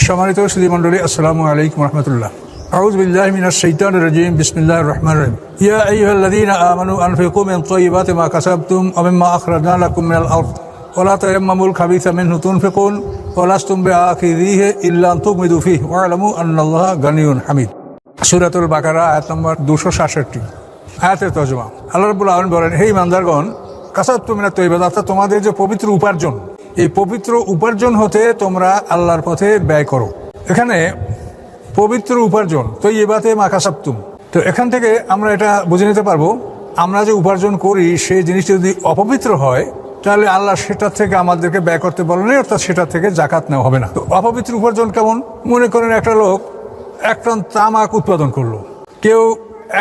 সম্মানিত সুধীমণ্ডলী, আসসালামু আলাইকুম রহমতুল্লাহ। আউযু বিল্লাহি মিনাশ শাইতানির রাজিম। বিসমিল্লাহির রহমানির রহিম। ইয়া আইয়ুহাল্লাযীনা আমানু আনফিকু মিন তাইয়্যিবাতি মা কাসাবতুম ওয়া মিম্মা আখরাজনা লাকুম মিনাল আরদ ওয়া লা তায়াম্মামুল খাবিসা মিনহু তুনফিকুন ওয়া লাস্তুম বিআখিযিহি ইল্লা আন তুগমিদু ফীহি ওয়া'লামু আন্নাল্লাহা গানিয়্যুন হামিদ। সূরাতুল বাকারা আয়াত নম্বর 266। আয়াতের তরজমা। আল্লাহ রাব্বুল আলামিন বলেন, হে ঈমানদারগণ, কাসাবতুম মিনাত তাইয়্যিবাত, অর্থাৎ তোমাদের যে পবিত্র উপার্জন, এই পবিত্র উপার্জন হতে তোমরা আল্লাহর পথে ব্যয় করো। এখানে পবিত্র উপার্জন তাইয়্যিবাতে মা কাসাবতুম, তো এখান থেকে আমরা এটা বুঝে নিতে পারবো, আমরা যে উপার্জন করি সেই জিনিসটা যদি অপবিত্র হয় তাহলে আল্লাহ সেটার থেকে আমাদেরকে ব্যয় করতে বলেন, অর্থাৎ সেটা থেকে জাকাত নেওয়া হবে না। তো অপবিত্র উপার্জন কেমন? মনে করেন একটা লোক 1 টন তামাক উৎপাদন করলো, কেউ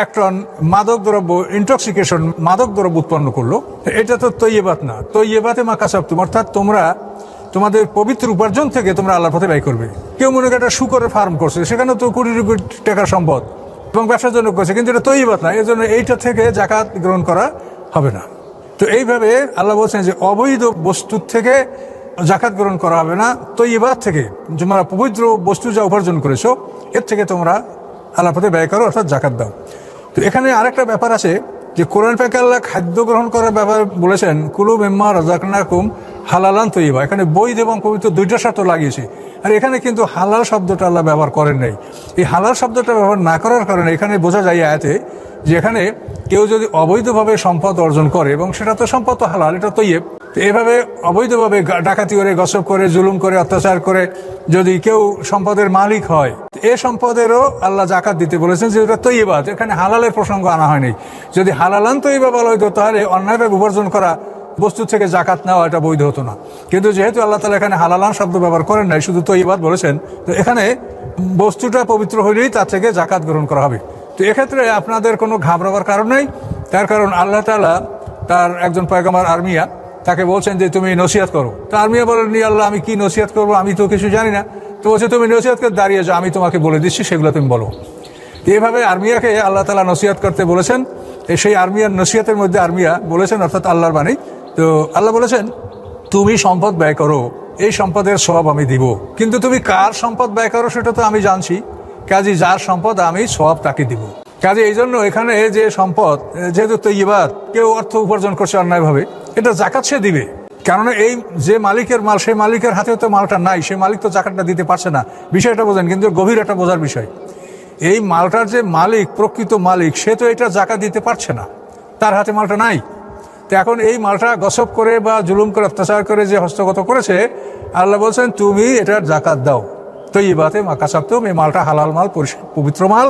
1 টন মাদক দ্রব্য ইনটক্সিকেশন মাদক দ্রব্য উৎপন্ন করলো, এটা তো তাইয়্যিবাত না। তাইয়্যিবাতে মা কাসাবতুম, অর্থাৎ তোমরা তোমাদের পবিত্র উপার্জন থেকে তোমরা আল্লাহর পথে ব্যয় করবে। কেউ মনে করেন একটা শুকরের ফার্ম করছে, সেখানে তো কোটি কোটি টাকার সম্পদ এবং ব্যবসার জন্য করছে, কিন্তু এটা তাইয়্যিবাত না, এই জন্য এইটা থেকে জাকাত গ্রহণ করা হবে না। তো এইভাবে আল্লাহ বলছেন যে অবৈধ বস্তুর থেকে জাকাত গ্রহণ করা হবে না, তাইয়্যিবাত থেকে তোমরা পবিত্র বস্তু যা উপার্জন করেছো এর থেকে তোমরা আল্লাহর পথে ব্যয় করো, অর্থাৎ জাকাত দাও। তো এখানে আরেকটা ব্যাপার আছে যে কোরআন পাকে আল্লাহ খাদ্য গ্রহণ করার ব্যাপার বলেছেন, কুলু মিম্মা রাযাকনাকুম হালালান তাইয়্যিবা। এখানে বৈধ এবং পবিত্র দুইটা শর্ত লাগিয়েছে, আর এখানে কিন্তু হালাল শব্দটা আল্লাহ ব্যবহার করেন নাই। এই হালাল শব্দটা ব্যবহার না করার কারণে এখানে বোঝা যায় আয়াতে যে এখানে কেউ যদি অবৈধভাবে সম্পদ অর্জন করে এবং সেটা তো সম্পদ তো হালাল, এটা তাইয়্যিব, তো এভাবে অবৈধভাবে ডাকাতি করে, গসব করে, জুলুম করে, অত্যাচার করে যদি কেউ সম্পদের মালিক হয়, এ সম্পদেরও আল্লাহ জাকাত দিতে বলেছেন, যে এটা তাইয়্যিবাত। এখানে হালালের প্রসঙ্গ আনা হয়নি। যদি হালালান তাইয়্যিবা বলা হইতো তাহলে অন্যায়ভাবে উপার্জন করা বস্তু থেকে জাকাত নেওয়া এটা বৈধ হতো না। কিন্তু যেহেতু আল্লাহ তাআলা এখানে হালালান শব্দ ব্যবহার করেন নাই, শুধু তাইয়্যিবাত বলেছেন, তো এখানে বস্তুটা পবিত্র হইলেই তার থেকে জাকাত গ্রহণ করা হবে। তো এক্ষেত্রে আপনাদের কোনো ঘাবড়াবার কারণ নেই, তার কারণ আল্লাহ তাআলা তার একজন পয়গম্বর আরমিয়া তাকে বলছেন যে তুমি নসিহত করো। তো আরমিয়া বলেন, আল্লাহ আমি কি নসিহত করবো, আমি তো কিছু জানি না। তো বলছে তুমি নসিহত করে দাঁড়িয়ে যাও, আমি তোমাকে বলে দিচ্ছি, সেগুলো তুমি বলো। এইভাবে আরমিয়াকে আল্লাহ তাআলা নসিহত করতে বলেছেন। সেই আরমিয়ার নসিহতের মধ্যে আরমিয়া বলেছেন, অর্থাৎ আল্লাহর বাণী, তো আল্লাহ বলেছেন তুমি সম্পদ ব্যয় করো, এই সম্পদের সওয়াব আমি দিব, কিন্তু তুমি কার সম্পদ ব্যয় করো সেটা তো আমি জানছি, কাজে যার সম্পদ আমি সওয়াব তাকে দিব। কাজে এই জন্য এখানে যে সম্পদ, যেহেতু তাইয়্যিবাত, কেউ অর্থ উপার্জন করছে অন্যায়ভাবে, এটা জাকাত সে দিবে। কারণ এই যে মালিকের মাল, সেই মালিকের হাতে তো মালটা নাই, সেই মালিক তো জাকাতটা দিতে পারছে না। বিষয়টা বোঝেন, কিন্তু গভীর একটা বোঝার বিষয়। এই মালটার যে মালিক, প্রকৃত মালিক, সে তো এটা জাকাত দিতে পারছে না, তার হাতে মালটা নাই। তো এখন এই মালটা গসব করে বা জুলুম করে, অত্যাচার করে যে হস্তগত করেছে, আল্লাহ বলছেন তুমি এটার জাকাত দাও। তাইয়্যিবাতে মা কাসাবতুম, এই মালটা হালাল মাল, পবিত্র মাল,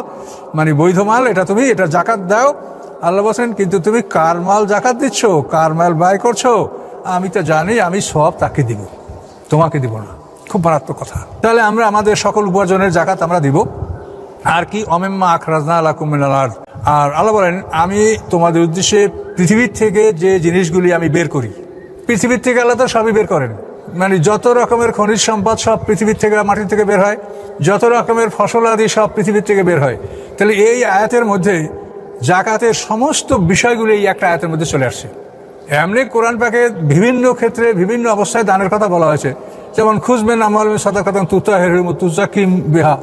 মানে বৈধ মাল, এটা তুমি এটা জাকাত দাও। আল্লাহ বলছেন কিন্তু তুমি কার মাল জাকাত দিচ্ছ, কার মাল ব্যয় করছো, আমি তো জানি, আমি সব তাকে দিব, তোমাকে দিব না। খুব মারাত্মক কথা। তাহলে আমরা আমাদের সকল উপার্জনের জাকাত আমরা দিব। আর কি, অমিম্মা আখরাজনা লাকুম মিনাল আরদ। আর আল্লাহ বলেন আমি তোমাদের উদ্দেশ্যে পৃথিবীর থেকে যে জিনিসগুলি আমি বের করি, পৃথিবীর থেকে আল্লাহ তো সবই বের করেন, মানে যত রকমের খনিজ সম্পদ সব পৃথিবীর থেকে, মাটির থেকে বের হয়, যত রকমের ফসল আদি সব পৃথিবীর থেকে বের হয়। তাহলে এই আয়াতের মধ্যে জাকাতের সমস্ত বিষয়গুলি এই একটা আয়াতের মধ্যে চলে আসছে। এমনি কোরআন পাকে বিভিন্ন ক্ষেত্রে বিভিন্ন অবস্থায় দানের কথা বলা হয়েছে, যেমন খুঁজবেন আমল সাদাকাতান তুতাহিরুহুম তুযাক্কিহিম বিহা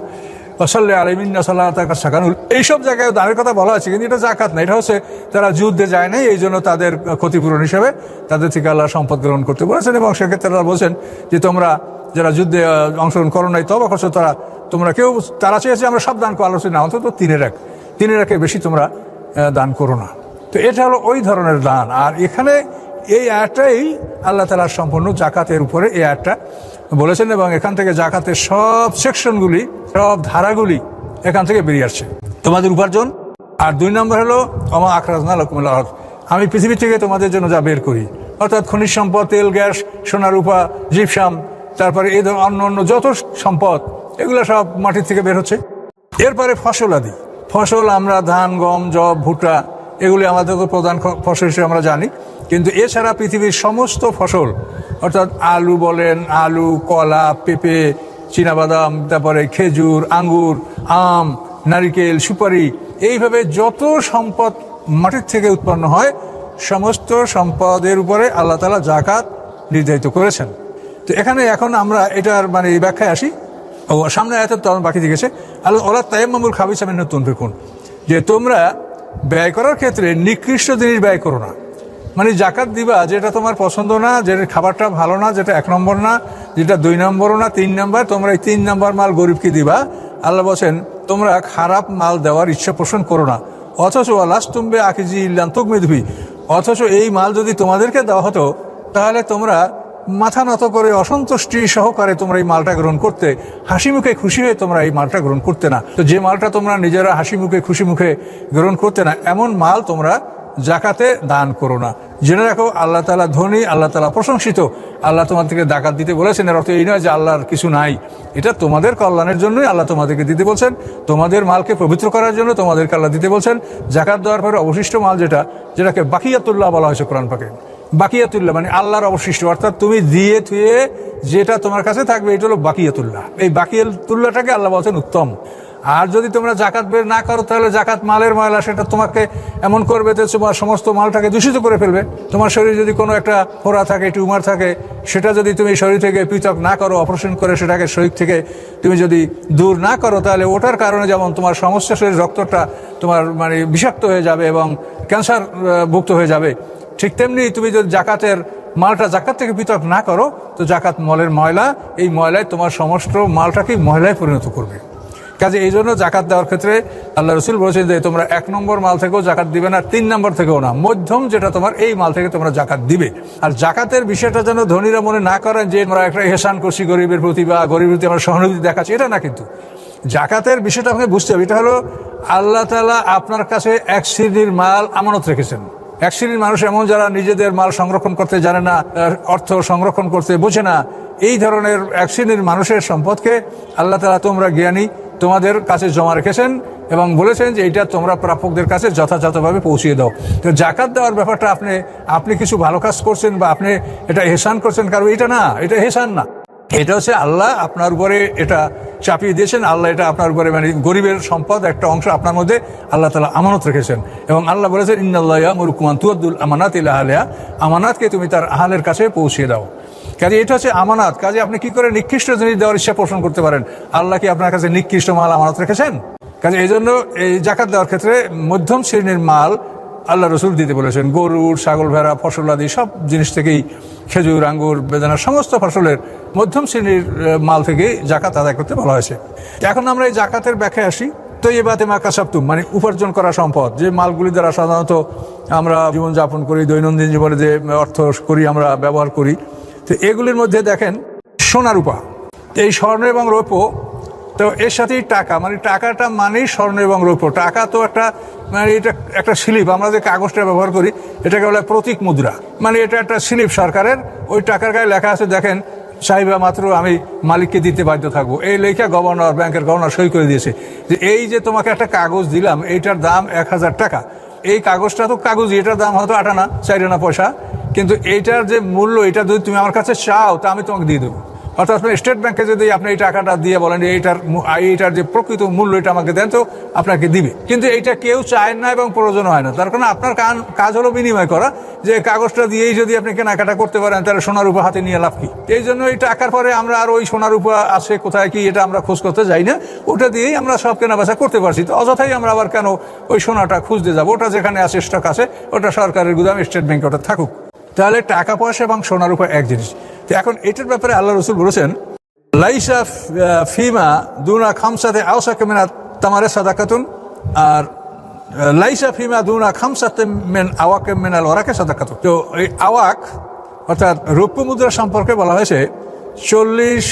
ওয়াসাল্লি আলাইহিম ইন্না সালাতাকা সাকানুল, এইসব জায়গায় দানের কথা বলা হয়েছে, কিন্তু এটা জাকাত না। এটা হচ্ছে তারা যুদ্ধে যায় নাই, এই জন্য তাদের ক্ষতিপূরণ হিসেবে তাদের থেকে আল্লাহ সম্পদ গ্রহণ করতে বলেছেন। এবং সেক্ষেত্রে আল্লাহ বলছেন যে তোমরা যারা যুদ্ধে অংশগ্রহণ করো নাই, তবা করছো, তোমরা কেউ, তারা চেয়েছে আমরা সব দান করো, আলোচনা না, অন্তত 3 বেশি তোমরা দান করো না। তো এটা হলো ওই ধরনের দান। আর এখানে এই আয়াতটাই আল্লাহ তাআলার সম্পূর্ণ জাকাতের উপরে এই আয়াতটা বলেছেন, এবং এখান থেকে জাকাতের সব সেকশনগুলি, সব ধারাগুলি এখান থেকে বেরিয়ে আসছে, তোমাদের উপার্জন। আর 2 নম্বর হলো ওমা আখরাজনা লাকুম মিনাল আরদ, আমি পৃথিবী থেকে তোমাদের জন্য যা বের করি, অর্থাৎ খনিজ সম্পদ, তেল, গ্যাস, সোনা রূপা, জিপসাম, তারপরে এই অন্য অন্য যত সম্পদ, এগুলো সব মাটির থেকে বের হচ্ছে। এরপরে ফসল আদি, ফসল আমরা ধান, গম, জব, ভুট্টা, এগুলি আমাদের তো প্রধান ফসল হিসেবে আমরা জানি, কিন্তু এছাড়া পৃথিবীর সমস্ত ফসল, অর্থাৎ আলু বলেন, আলু, কলা, পেঁপে, চীনাবাদাম, তারপরে খেজুর, আঙ্গুর, আম, নারিকেল, সুপারি, এইভাবে যত সম্পদ মাটির থেকে উৎপন্ন হয়, সমস্ত সম্পদের উপরে আল্লাহ তাআলা জাকাত নির্ধারিত করেছেন। তো এখানে এখন আমরা এটার মানে ব্যাখ্যায় আসি ও সামনে আয়াতে তো বাকি দিয়েছে আল্লাহ ওলা তায়াম্মামুল খাবিসা মিনহু তুনফিকুন, যে তোমরা ব্যয় করার ক্ষেত্রে নিকৃষ্ট জিনিস ব্যয় করো না। মানে জাকাত দিবা যেটা তোমার পছন্দ না, যেটা খাবারটা ভালো না, যেটা 1 নম্বর না, যেটা 2 নম্বরও না, 3 নম্বর, তোমরা এই 3 নম্বর মাল গরিবকে দিবা। আল্লাহ বলছেন তোমরা খারাপ মাল দেওয়ার ইচ্ছা পোষণ করো না। অথচ লাস্তুমবে আকিজি ইল্লান তুকমিদুহি, অথচ এই মাল যদি তোমাদেরকে দেওয়া হতো তাহলে তোমরা মাথা নত করে অসন্তুষ্টি সহকারে তোমরা এই মালটা গ্রহণ করতে, হাসি মুখে খুশি হয়ে তোমরা এই মালটা গ্রহণ করতে না। তো যে মালটা তোমরা নিজেরা হাসি মুখে খুশি মুখে গ্রহণ করতে না, এমন মাল তোমরা জাকাতে দান করো না। জেনে রাখো আল্লাহ তাআলা ধনী, আল্লাহ তাআলা প্রশংসিত। আল্লাহ তোমাদেরকে জাকাত দিতে বলেছেন, এর অর্থ এই নয় যে আল্লাহর কিছু নাই। এটা তোমাদের কল্যাণের জন্যই আল্লাহ তোমাদেরকে দিতে বলছেন, তোমাদের মালকে পবিত্র করার জন্য তোমাদেরকে আল্লাহ দিতে বলছেন। জাকাত দেওয়ার পরে অবশিষ্ট মাল যেটাকে বাকিয়াতুল্লাহ বলা হয়েছে কোরআন পাকে, বাকিয়াতুল্লাহ মানে আল্লাহর অবশিষ্ট, অর্থাৎ তুমি দিয়ে থুয়ে যেটা তোমার কাছে থাকবে এটা হলো বাকিয়াতুল্লাহ। এই বাকিয়াতুল্লাহটাকে আল্লাহ বলছেন উত্তম। আর যদি তোমরা জাকাত বের না করো তাহলে জাকাত মালের ময়লা, সেটা তোমাকে এমন করবে যে তোমার সমস্ত মালটাকে দূষিত করে ফেলবে। তোমার শরীরে যদি কোনো একটা ফোড়া থাকে, টিউমার থাকে, সেটা যদি তুমি শরীর থেকে পৃথক না করো, অপারেশন করে সেটাকে শরীর থেকে তুমি যদি দূর না করো, তাহলে ওটার কারণে যেমন তোমার সমস্ত শরীর রক্তটা তোমার মানে বিষাক্ত হয়ে যাবে এবং ক্যান্সার ভুক্ত হয়ে যাবে, ঠিক তেমনি তুমি যদি জাকাতের মালটা জাকাত থেকে পৃথক না করো তো জাকাত মলের ময়লা, এই ময়লায় তোমার সমস্ত মালটাকে ময়লায় পরিণত করবে। কাজে এই জন্য জাকাত দেওয়ার ক্ষেত্রে আল্লাহ রসুল বলেছেন যে তোমরা 1 নম্বর মাল থেকেও জাকাত দিবে না, 3 নম্বর থেকেও না, মধ্যম যেটা তোমার এই মাল থেকে তোমরা জাকাত দিবে। আর জাকাতের বিষয়টা যেন ধনীরা মনে না করেন যে আমরা একটা এহসান করছি গরিবের প্রতি বা গরিবের প্রতি আমরা সহানুভূতি দেখাচ্ছি, এটা না। কিন্তু জাকাতের বিষয়টা আপনাকে বুঝতে হবে, এটা হলো আল্লাহ তাআলা আপনার কাছে এক শ্রেণীর মাল আমানত রেখেছেন। এক শ্রেণীর মানুষ এমন যারা নিজেদের মাল সংরক্ষণ করতে জানে না, অর্থ সংরক্ষণ করতে বোঝে না, এই ধরনের এক শ্রেণীর মানুষের সম্পদকে আল্লাহ তাআলা তোমরা জ্ঞানী তোমাদের কাছে জমা রেখেছেন এবং বলেছেন যে এটা তোমরা প্রাপকদের কাছে যথাযথভাবে পৌঁছিয়ে দাও। তো জাকাত দেওয়ার ব্যাপারটা আপনি কিছু ভালো কাজ করছেন বা আপনি এটা এহসান করছেন, কারণ এটা না, এটা এহসান না, এটা হচ্ছে আল্লাহ আপনার উপরে এটা চাপিয়ে দিয়েছেন। আল্লাহ এটা আপনার উপরে মানে গরিবের সম্পদ একটা অংশ আপনার মধ্যে আল্লাহ তাআলা আমানত রেখেছেন এবং আল্লাহ বলেছেন ইন্নাল্লাহা ইয়া'মুরুকুম আন তু'আদ্দুল আমানাতি ইলা আহলিহা, আমানাতকে তুমি তার আহলের কাছে পৌঁছিয়ে দাও। কাজে এটা হচ্ছে আমানত। কাজে আপনি কি করে নিকৃষ্ট জিনিস দেওয়ার ইচ্ছা পোষণ করতে পারেন? আল্লাহ কি আপনার কাছে নিকৃষ্ট মাল আমানত রেখেছেন? কাজে এই জন্য এই জাকাত দেওয়ার ক্ষেত্রে মধ্যম শ্রেণীর মাল আল্লাহ রসুল দিতে বলেছেন। গরুর, ছাগল, ভেড়া, ফসল আদি সব জিনিস থেকেই, খেজুর, আঙ্গুর, বেদানা সমস্ত ফসলের মধ্যম শ্রেণীর মাল থেকেই জাকাত আদায় করতে বলা হয়েছে। এখন আমরা এই জাকাতের ব্যাখ্যায় আসি। তৈয়বাতে মা কাসাবতুম মানে উপার্জন করা সম্পদ, যে মালগুলি দ্বারা সাধারণত আমরা জীবনযাপন করি, দৈনন্দিন জীবনে যে অর্থ করি আমরা ব্যবহার করি, তো এগুলির মধ্যে দেখেন সোনা রূপা, এই স্বর্ণ এবং রৌপ্য, তো এর সাথেই টাকা, মানে টাকাটা মানেই স্বর্ণ এবং রৌপ্য। টাকা তো একটা মানে এটা একটা স্লিপ, আমরা যে কাগজটা ব্যবহার করি এটাকে বলে প্রতীক মুদ্রা, মানে এটা একটা স্লিপ সরকারের, ওই টাকার গায়ে লেখা আছে দেখেন চাইবা মাত্র আমি মালিককে দিতে বাধ্য থাকবো, এই লেখা গভর্নর, ব্যাংকের গভর্নর সই করে দিয়েছে যে এই যে তোমাকে একটা কাগজ দিলাম এইটার দাম 1000 টাকা। এই কাগজটা তো কাগজই, এটার দাম হয়তো 8 আনা 4 আনা পয়সা, কিন্তু এইটার যে মূল্য এটা যদি তুমি আমার কাছে চাও তা আমি তোমাকে দিয়ে দেবো। অর্থাৎ স্টেট ব্যাংকে যদি আপনি এই টাকাটা দিয়ে বলেন যে এইটার যে প্রকৃত মূল্য এটা আমাকে দেন, তো আপনাকে দিবে। কিন্তু এইটা কেউ চায় না এবং প্রয়োজন হয় না, তার কারণে আপনার কাজ হলো বিনিময় করা, যে কাগজটা দিয়েই যদি আপনি কেনাকাটা করতে পারেন তাহলে সোনার রূপা হাতে নিয়ে লাভ কি? এই জন্য এই টাকার পরে আমরা আর ওই সোনার রূপা আছে কোথায় কি এটা আমরা খোঁজ করতে যাই না, ওটা দিয়েই আমরা সব কেনাবেচা করতে পারছি। তো অযথাই আমরা আবার কেন ওই সোনাটা খুঁজতে যাবো? ওটা যেখানে আছে স্টক আছে, ওটা সরকারের গুদাম, স্টেট ব্যাংকে ওটা থাকুক। তাহলে টাকা পয়সা এবং সোনার রূপা এক জিনিস। তো এখন এটার ব্যাপারে আল্লাহ রসুল বলেছেন লাইসা ফিমা দুনা খামসাতে আওসাকে মিনাত তামারে সাদাকাতুন, আর লাইসা ফিমা দুনা খামসাতে মিন আওয়াকে মিনাল ওরাকে সাদাকাতুন। তো এই আওয়াক অর্থাৎ রৌপ্য মুদ্রা সম্পর্কে বলা হয়েছে 40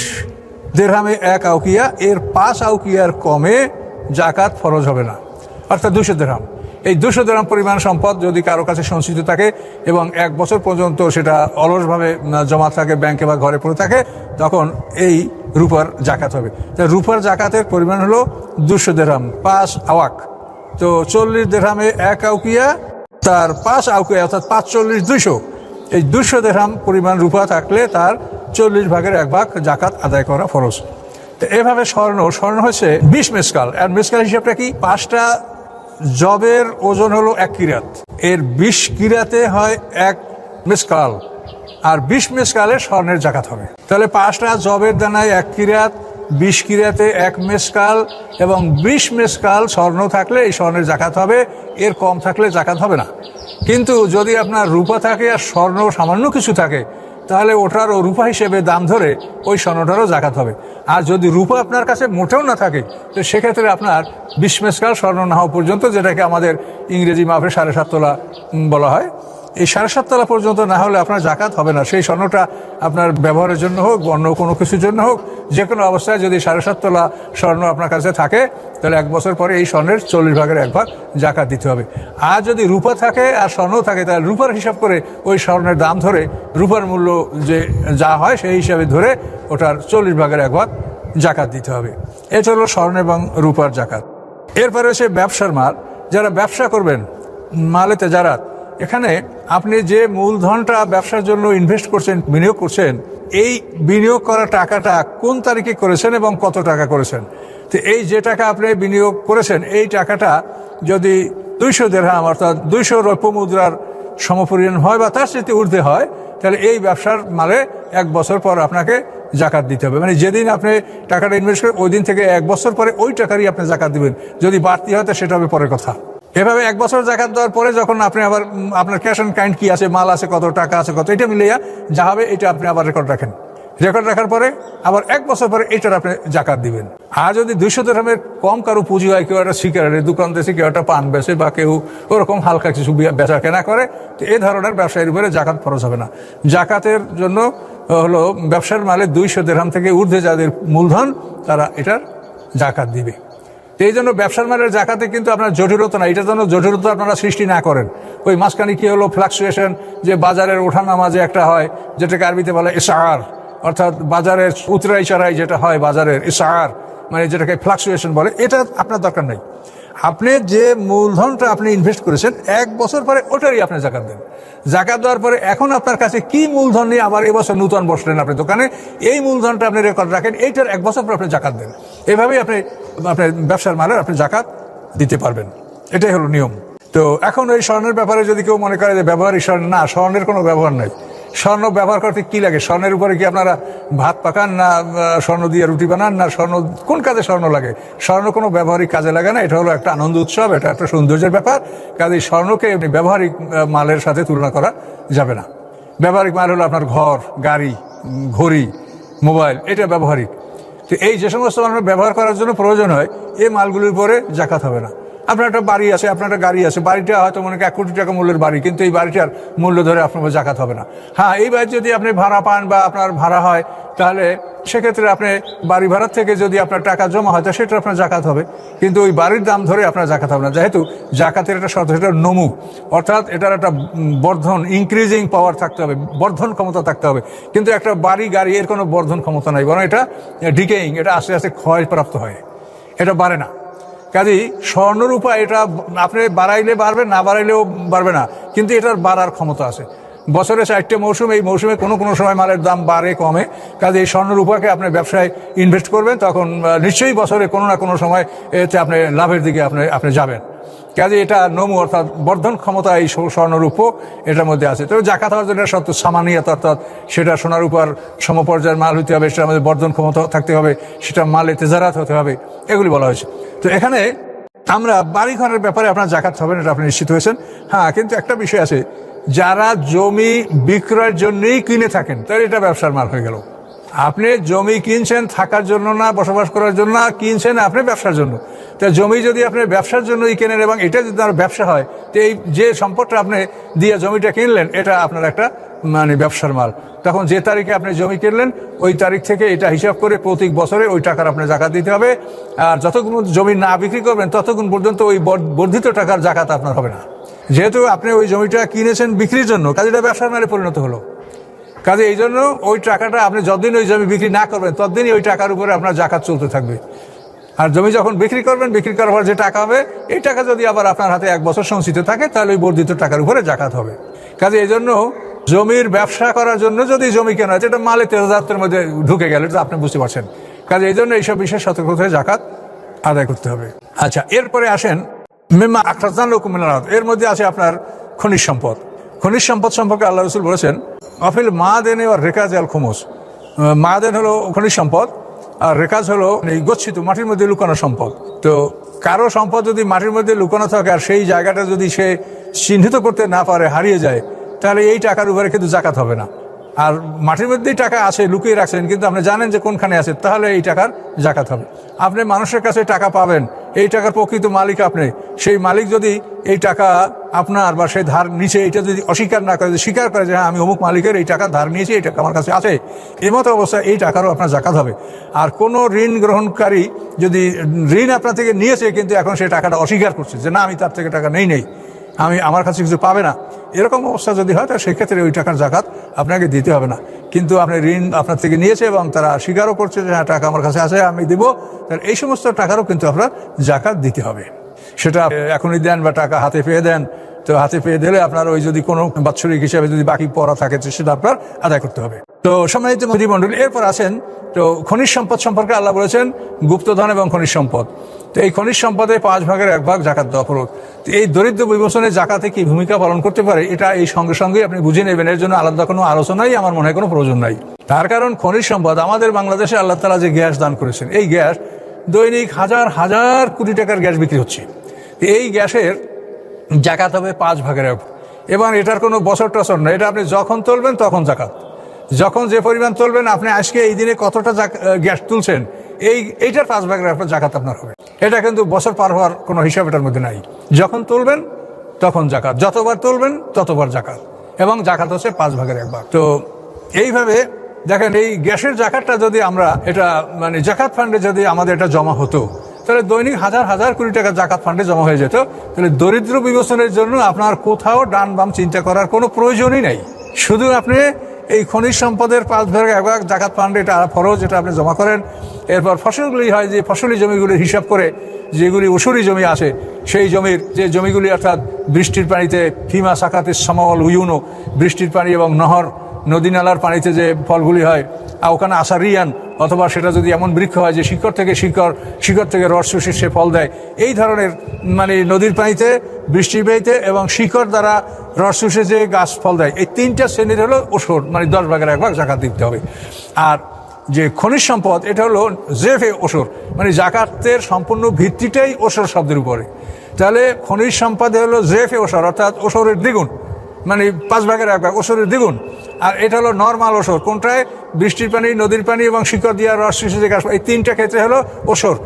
দিরহামে 1 আউকিয়া, এর 5 আউকিয়ার কমে জাকাত ফরজ হবে না, অর্থাৎ 200 দিরহাম। এই 200 দিরহাম পরিমাণ সম্পদ যদি কারো কাছে সঞ্চিত থাকে এবং 1 বছর পর্যন্ত সেটা অলসভাবে জমা থাকে ব্যাংকে বা ঘরে পড়ে থাকে, তখন এই রূপার জাকাত হবে। তো রূপার জাকাতের পরিমাণ হলো 200 দিরহাম, 5 আওয়াক। তো 40 দিরহামে 1 আউকিয়া, তার 5 আউকিয়া অর্থাৎ 5 40 200। এই 200 দিরহাম পরিমাণ রূপা থাকলে তার 40 ভাগের 1 ভাগ জাকাত আদায় করা ফরজ। তো এভাবে স্বর্ণ হচ্ছে 20 মেসকাল। আর মেসকাল হিসাবটা কি? 5টা জবের ওজন হলো 1 কিরাত, এর 20 কিরাতে হয় 1 মেসকাল, আর 20 মেসকালে স্বর্ণের জাকাত হবে। তাহলে 5টা জবের দানায় 1 কিরাত, 20 কিরাতে 1 মেসকাল এবং 20 মেসকাল স্বর্ণ থাকলে এই স্বর্ণের জাকাত হবে, এর কম থাকলে জাকাত হবে না। কিন্তু যদি আপনার রূপা থাকে আর স্বর্ণ সামান্য কিছু থাকে, তাহলে ওটারও রূপা হিসেবে দাম ধরে ওই স্বর্ণটারও জাকাত হবে। আর যদি রূপা আপনার কাছে মোটেও না থাকে, তো সেক্ষেত্রে আপনার 20 মেসকাল স্বর্ণ না হওয়া পর্যন্ত, যেটাকে আমাদের ইংরেজি মাপে 7.5 তোলা বলা হয়, এই 7.5 তোলা পর্যন্ত না হলে আপনার জাকাত হবে না। সেই স্বর্ণটা আপনার ব্যবহারের জন্য হোক, অন্য কোনো কিছুর জন্য হোক, যে কোনো অবস্থায় যদি 7.5 তোলা স্বর্ণ আপনার কাছে থাকে, তাহলে 1 বছর পরে এই স্বর্ণের 40 ভাগের 1 ভাগ জাকাত দিতে হবে। আর যদি রূপা থাকে আর স্বর্ণ থাকে, তাহলে রূপার হিসাব করে ওই স্বর্ণের দাম ধরে, রূপার মূল্য যে যা হয় সেই হিসাবে ধরে ওটার 40 ভাগের 1 ভাগ জাকাত দিতে হবে। এটা হলো স্বর্ণ এবং রূপার জাকাত। এরপরে হচ্ছে ব্যবসার মাল। যারা ব্যবসা করবেন, মালে তেজারাত, এখানে আপনি যে মূলধনটা ব্যবসার জন্য ইনভেস্ট করছেন, বিনিয়োগ করছেন, এই বিনিয়োগ করা টাকাটা কোন তারিখে করেছেন এবং কত টাকা করেছেন। তো এই যে টাকা আপনি বিনিয়োগ করেছেন, এই টাকাটা যদি 200 দিরহাম অর্থাৎ 200 রৌপ্য মুদ্রার সমপরিমাণ হয় বা তার সাথে ঊর্ধ্বে হয়, তাহলে এই ব্যবসার মালে 1 বছর পর আপনাকে জাকাত দিতে হবে। মানে যেদিন আপনি টাকাটা ইনভেস্ট করেন ওই দিন থেকে 1 বছর পরে ওই টাকারই আপনি জাকাত দিবেন। যদি বাড়তি হয় তো সেটা হবে পরের কথা। এভাবে 1 বছর জাকাত দেওয়ার পরে যখন আপনি আবার আপনার ক্যাশ অ্যান্ড কাইন্ড কি আছে, মাল আছে কত, টাকা আছে কত, এটা মিলিয়ে যা হবে এটা আপনি আবার রেকর্ড রাখেন। রেকর্ড রাখার পরে আবার 1 বছর পরে এটার আপনি জাকাত দিবেন। আর যদি 200 দিরহামের কম কারো পুঁজি হয়, কেউ একটা শিকারের দোকান দিয়েছে, কেউ একটা পান বেচে, বা কেউ ওরকম হালকা কিছু বেচা কেনা করে, তো এই ধরনের ব্যবসায়ীর উপরে জাকাত খরচ হবে না। জাকাতের জন্য হলো ব্যবসার মালে 200 দিরহাম থেকে ঊর্ধ্বে যাদের মূলধন, তারা এটার জাকাত দিবে। এই জন্য ব্যবসার মালের জাকাতে কিন্তু আপনার জটিলতা না, এটার জন্য জটিলতা আপনারা সৃষ্টি না করেন। ওই মাঝখানে কি হলো ফ্লাকচুয়েশন, যে বাজারের ওঠানামা যে একটা হয়, যেটাকে আরবিতে বলে ইসআর, অর্থাৎ বাজারের উতরাই চড়াই যেটা হয় বাজারের, ইসআর মানে যেটাকে ফ্লাকচুয়েশন বলে, এটা আপনার দরকার নেই। আপনি যে মূলধনটা আপনি ইনভেস্ট করেছেন 1 বছর পরে ওটারই আপনি জাকাত দেন। জাকাত দেওয়ার পরে এখন আপনার কাছে কি মূলধন নিয়ে আবার এবছর নূতন বসলেন আপনি দোকানে, এই মূলধনটা আপনি রেকর্ড রাখেন, এইটার 1 বছর পর আপনি জাকাত দেন। এভাবেই আপনি আপনার ব্যবসার মালের আপনি জাকাত দিতে পারবেন। এটাই হলো নিয়ম। তো এখন এই স্বর্ণের ব্যাপারে যদি কেউ মনে করে যে ব্যবহারিক স্বর্ণ, না, স্বর্ণের কোনো ব্যবহার নাই। স্বর্ণ ব্যবহার করতে কি লাগে? স্বর্ণের উপরে কি আপনারা ভাত পাকান, না স্বর্ণ দিয়ে রুটি বানান, না স্বর্ণ কোন কাজে স্বর্ণ লাগে? স্বর্ণ কোনো ব্যবহারিক কাজে লাগে না। এটা হলো একটা আনন্দ উৎসব, এটা একটা সৌন্দর্যের ব্যাপার। কাজে স্বর্ণকে ব্যবহারিক মালের সাথে তুলনা করা যাবে না। ব্যবহারিক মাল হলো আপনার ঘর, গাড়ি, ঘড়ি, মোবাইল, এটা ব্যবহারিক। তো এই যে সমস্ত মাল ব্যবহার করার জন্য প্রয়োজন হয়, এই মালগুলির উপরে জাকাত হবে না। আপনার একটা বাড়ি আছে, আপনার একটা গাড়ি আছে, বাড়িটা হয়তো মনে করেন 1 কোটি টাকা মূল্যের বাড়ি, কিন্তু এই বাড়িটার মূল্য ধরে আপনার জাকাত হবে না। হ্যাঁ, এই বাড়ি যদি আপনি ভাড়া পান বা আপনার ভাড়া হয়, তাহলে সেক্ষেত্রে আপনি বাড়ি ভাড়ার থেকে যদি আপনার টাকা জমা হয়, তা সেটা আপনার জাকাত হবে, কিন্তু ওই বাড়ির দাম ধরে আপনার জাকাত হবে না। যেহেতু জাকাতের একটা শর্ত, সেটা নমু, অর্থাৎ এটার একটা বর্ধন, ইনক্রিজিং পাওয়ার থাকতে হবে, বর্ধন ক্ষমতা থাকতে হবে। কিন্তু একটা বাড়ি, গাড়ি, এর কোনো বর্ধন ক্ষমতা নাই, বরং এটা ডিকেইং, এটা আস্তে আস্তে ক্ষয়প্রাপ্ত হয়, এটা বাড়ে না। কাজেই স্বর্ণরূপা এটা আপনি বাড়াইলে বাড়বে, না বাড়াইলেও বাড়বে না, কিন্তু এটার বাড়ার ক্ষমতা আছে। বছরে 4টে মৌসুম, এই মৌসুমে কোনো কোনো সময় মালের দাম বাড়ে কমে। কাজে এই স্বর্ণরূপাকে আপনি ব্যবসায় ইনভেস্ট করবেন, তখন নিশ্চয়ই বছরে কোনো না কোনো সময় এতে আপনি লাভের দিকে আপনি যাবেন। কাজে এটা নমু, অর্থাৎ বর্ধন ক্ষমতা এই স্বর্ণরূপ এটার মধ্যে আছে। তবে জাকাত হওয়ার জন্য সত্য সামানিয়াত, অর্থাৎ সেটা সোনার উপর সমপর্যায়ের মাল হতে হবে, সেটার মধ্যে বর্ধন ক্ষমতা থাকতে হবে, সেটা মালে তেজারাত হতে হবে, এগুলি বলা হয়েছে। তো এখানে আমরা বাড়িঘরের ব্যাপারে আপনার জাকাত হবেন, এটা আপনি নিশ্চিত হয়েছেন। হ্যাঁ, কিন্তু একটা বিষয় আছে, যারা জমি বিক্রয়ের জন্যই কিনে থাকেন, তাহলে এটা ব্যবসার মাল হয়ে গেল। আপনি জমি কিনছেন থাকার জন্য না, বসবাস করার জন্য না, কিনছেন আপনি ব্যবসার জন্য। তা জমি যদি আপনি ব্যবসার জন্যই কেনেন এবং এটা যদি তার ব্যবসা হয়, তো এই যে সম্পদটা আপনি দিয়ে জমিটা কিনলেন, এটা আপনার একটা মানে ব্যবসার মাল। তখন যে তারিখে আপনি জমি কিনলেন ওই তারিখ থেকে এটা হিসাব করে প্রতি বছরে ওই টাকার আপনি জাকাত দিতে হবে। আর যতক্ষণ জমি না বিক্রি করবেন ততক্ষণ পর্যন্ত ওই বর্ধিত টাকার জাকাত আপনার হবে না। যেহেতু আপনি ওই জমিটা কিনেছেন বিক্রির জন্য, কাজে এটা ব্যবসার মালে পরিণত হলো। কাজে এই জন্য ওই টাকাটা আপনি যতদিন ওই জমি বিক্রি না করবেন ততদিনই ওই টাকার উপরে আপনার জাকাত চলতে থাকবে। আর জমি যখন বিক্রি করবেন, বিক্রি করার পর যে টাকা হবে, এই টাকা যদি আবার আপনার হাতে 1 বছর সঞ্চিত থাকে, তাহলে ওই বর্ধিত টাকার উপরে জাকাত হবে। কাজে এই জন্য জমির ব্যবসা করার জন্য যদি জমি কেনা হয়, এটা মালে তেজারাতের মধ্যে ঢুকে গেলে এটা আপনি বুঝতে পারছেন। কাজে এই জন্য এইসব বিষয়ে সতর্ক হয়ে জাকাত আদায় করতে হবে। আচ্ছা, এরপরে আসেন মিম্মা আখরাজান লাকুম মিনাল আরদ। এর মধ্যে আছে আপনার খনিজ সম্পদ। খনিজ সম্পদ সম্পর্কে আল্লাহ রাসূল বলেছেন, আফিল মাদেন ওয়ার রিকাজ আল খুমুস। মাদেন হলো খনিজ সম্পদ, আর রেকাজ হলো এই গচ্ছিত মাটির মধ্যে লুকানো সম্পদ। তো কারো সম্পদ যদি মাটির মধ্যে লুকানো থাকে আর সেই জায়গাটা যদি সে চিহ্নিত করতে না পারে, হারিয়ে যায়, তাহলে এই টাকার উপরে কিন্তু জাকাত হবে না। আর মাটির মধ্যেই টাকা আছে, লুকিয়ে রাখছেন, কিন্তু আপনি জানেন যে কোনখানে আছে, তাহলে এই টাকার জাকাত হবে। আপনি মানুষের কাছে টাকা পাবেন, এই টাকার প্রকৃত মালিক আপনি, সেই মালিক যদি এই টাকা আপনার বা সেই ধার নিচে এটা যদি অস্বীকার না করে, স্বীকার করে যে হ্যাঁ আমি অমুক মালিকের এই টাকা ধার নিয়েছি, এই টাকা আমার কাছে আছে, এমতো অবস্থায় এই টাকারও আপনার জাকাত হবে। আর কোনো ঋণ গ্রহণকারী যদি ঋণ আপনার থেকে নিয়েছে কিন্তু এখন সেই টাকাটা অস্বীকার করছে যে না আমি তার থেকে টাকা নেই, আমার কাছে কিছু পাবে না, এরকম অবস্থা যদি হয় তাহলে সেক্ষেত্রে ওই টাকার জাকাত আপনাকে দিতে হবে না। কিন্তু আপনি ঋণ আপনার থেকে নিয়েছে এবং তারা স্বীকারও করছে যে হ্যাঁ টাকা আমার কাছে আছে, আমি দিব, তাহলে এই সমস্ত টাকারও কিন্তু আপনার জাকাত দিতে হবে। সেটা এখনই দেন বা টাকা হাতে পেয়ে দেন, তো হাতে পেয়ে দিলে আপনার ওই যদি কোনো বাৎসরিক হিসাবে যদি বাকি পড়া থাকে সেটা আপনার আদায় করতে হবে। তো সম্মানিত মুদি মণ্ডলী, এরপর আছেন তো খনিজ সম্পদ সম্পর্কে আল্লাহ বলেছেন গুপ্তধন এবং খনিজ সম্পদ। তো এই খনিজ সম্পদে 5 ভাগের 1 ভাগ জাকাত দেওয়া ফরজ। তো এই দরিদ্র বিমোচনে জাকাতে কি ভূমিকা পালন করতে পারে, এটা এই সঙ্গে সঙ্গে আপনি বুঝে নেবেন। এর জন্য আলাদা কোনো আলোচনাই আমার মনে হয় কোনো প্রয়োজন নাই। তার কারণ খনিজ সম্পদ আমাদের বাংলাদেশে আল্লাহ তাআলা যে গ্যাস দান করেছেন, এই গ্যাস দৈনিক হাজার হাজার কোটি টাকার গ্যাস বিক্রি হচ্ছে। এই গ্যাসের জাকাত হবে 5 ভাগের 1 ভাগ। এবং এটার কোনো বছর টছর না, এটা আপনি যখন তুলবেন তখন জাকাত, যখন যে পরিমাণ তুলবেন, আপনি আজকে এই দিনে কতটা গ্যাস তুলছেন এইটার 5 ভাগের 1 ভাগ জাকাত আপনার হবে। এটা কিন্তু বছর পার হওয়ার কোনো হিসাব এটার মধ্যে নাই। যখন তুলবেন তখন জাকাত, যতবার তুলবেন ততবার জাকাত, এবং জাকাত হচ্ছে 5 ভাগের 1 ভাগ। তো এইভাবে দেখেন, এই গ্যাসের জাকাতটা যদি আমরা এটা মানে জাকাত ফান্ডে যদি আমাদের এটা জমা হতো, তাহলে দৈনিক হাজার হাজার কোটি টাকা জাকাত ফান্ডে জমা হয়ে যেত। তাহলে দরিদ্র বিমোচনের জন্য আপনার কোথাও ডান বাম চিন্তা করার কোনো প্রয়োজনই নাই। শুধু আপনি এই খনিজ সম্পদের 5 ভাগের 1 ভাগ জাকাত ফান্ডে এটা ফরজ, এটা আপনি জমা করেন। এরপর ফসলগুলি হয় যে ফসলি জমিগুলির হিসাব করে যেগুলি উসুরি জমি আছে, সেই জমির যে জমিগুলি অর্থাৎ বৃষ্টির পানিতে ফিমা সাকাতে সামাওয়াল উয়ুনো, বৃষ্টির পানি এবং নহর নদী নালার পানিতে যে ফলগুলি হয়, ওখানে আসারিয়ান, অথবা সেটা যদি এমন বৃক্ষ হয় যে শিকড় থেকে রস শুষে সে ফল দেয়, এই ধরনের মানে নদীর পানিতে, বৃষ্টির পানিতে এবং শিকড় দ্বারা রস শুষে যে গাছ ফল দেয়, এই 3টা শ্রেণীর হলো ওসর, মানে 10 ভাগের 1 ভাগ জাকাত দিতে হবে। আর যে খনিজ সম্পদ এটা হলো জেফে ওসর, মানে জাকাতের সম্পূর্ণ ভিত্তিটাই ওসর শব্দের উপরে। তাহলে খনিজ সম্পদ হলো জেফে ওসর, অর্থাৎ ওসরের দ্বিগুণ, মানে 5 ভাগের 1 ভাগ ওসরের দ্বিগুণ। আর এটা হলো নর্মাল ওসর, কোনটায় বৃষ্টির পানি, নদীর পানি এবং শিকড় দিয়া রস শুষে যে গাছ, এই 3টা ক্ষেত্রে হলো ওসর।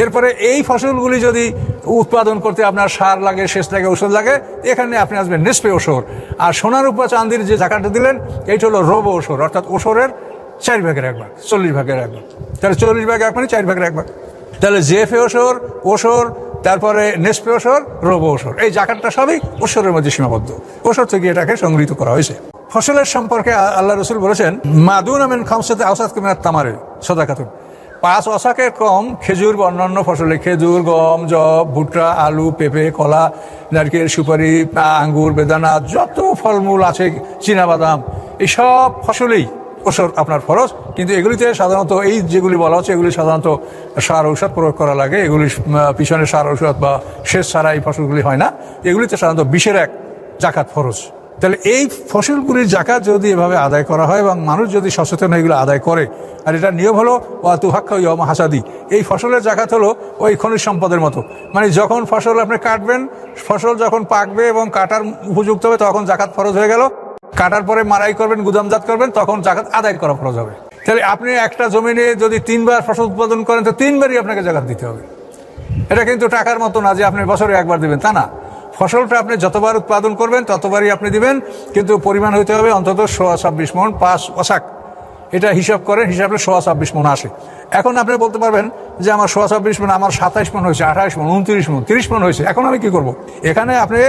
এরপরে এই ফসলগুলি যদি উৎপাদন করতে আপনার সার লাগে, সেচ লাগে, ওষুধ লাগে, এখানে আপনি আসবেন নিসফে ওসর। আর সোনার উপর চাঁদির যে জাকাতটা দিলেন এইটা হলো রবো ওসর, অর্থাৎ ওসরের 4 ভাগের 1 ভাগ, 40 ভাগের 1 ভাগ। তাহলে 40 ভাগের 1 মানে 4 ভাগের 1 ভাগ। তাহলে জেফে ওসর, ওসর, তারপরে নেসফে ওসর, রবো ওসর, এই জাকাতটা সবই ওসরের মধ্যে সীমাবদ্ধ। ওসর থেকে এটাকে সংগৃহীত করা হয়েছে। ফসলের সম্পর্কে আল্লাহ রসুল বলেছেন মাদুন আমিন খামসাতে আওসাত কুমিনাত তামারে সাদাকাতুন, 5 ওসাকের কম খেজুর বা অন্যান্য ফসলে, খেজুর, গম, যব, ভুট্টা, আলু, পেঁপে, কলা, নারকেল, সুপারি, আঙ্গুর, বেদানা, যত ফলমূল আছে, চীনাবাদাম, এই সব ফসলেই ওসর আপনার ফরজ। কিন্তু এগুলিতে সাধারণত এই যেগুলি বলা হচ্ছে এগুলি সাধারণত সার ঔষধ প্রয়োগ করা লাগে, এগুলি পিছনে সার ঔষধ বা সেচ ছাড়া এই ফসলগুলি হয় না, এগুলিতে সাধারণত 20-1 জাকাত ফরজ। তাহলে এই ফসলগুলির জাকাত যদি এভাবে আদায় করা হয় এবং মানুষ যদি সচেতন এগুলো আদায় করে, আর এটা নিয়ম হলো ওয়াতুহাক্কা ইয়াউমা হাসাদি, এই ফসলের জাকাত হলো ওই খনিজ সম্পদের মতো, মানে যখন ফসল আপনি কাটবেন, ফসল যখন পাকবে এবং কাটার উপযুক্ত হবে তখন জাকাত ফরজ হয়ে গেল। কাটার পরে মারাই করবেন, গুদামজাত করবেন, তখন জাকাত আদায় করা ফরজ হবে। তাহলে আপনি একটা জমিনে যদি 3 বার ফসল উৎপাদন করেন তো 3 বারই আপনাকে জাকাত দিতে হবে। এটা কিন্তু টাকার মতো না যে আপনি বছরে 1 বার দিবেন, তা না। ফসলটা আপনি যতবার উৎপাদন করবেন ততবারই আপনি দিবেন, কিন্তু পরিমাণ হইতে হবে অন্তত 26 মণ, 5 ওসাক। এটা হিসাব করেন, হিসাবে 26 মণ আসে। এখন আপনি বলতে পারবেন যে আমার 26 মণ, আমার 27 মণ হয়েছে, 28 মণ, 29 মণ, 30 মণ হয়েছে, এখন আমি কি করব? এখানে আপনি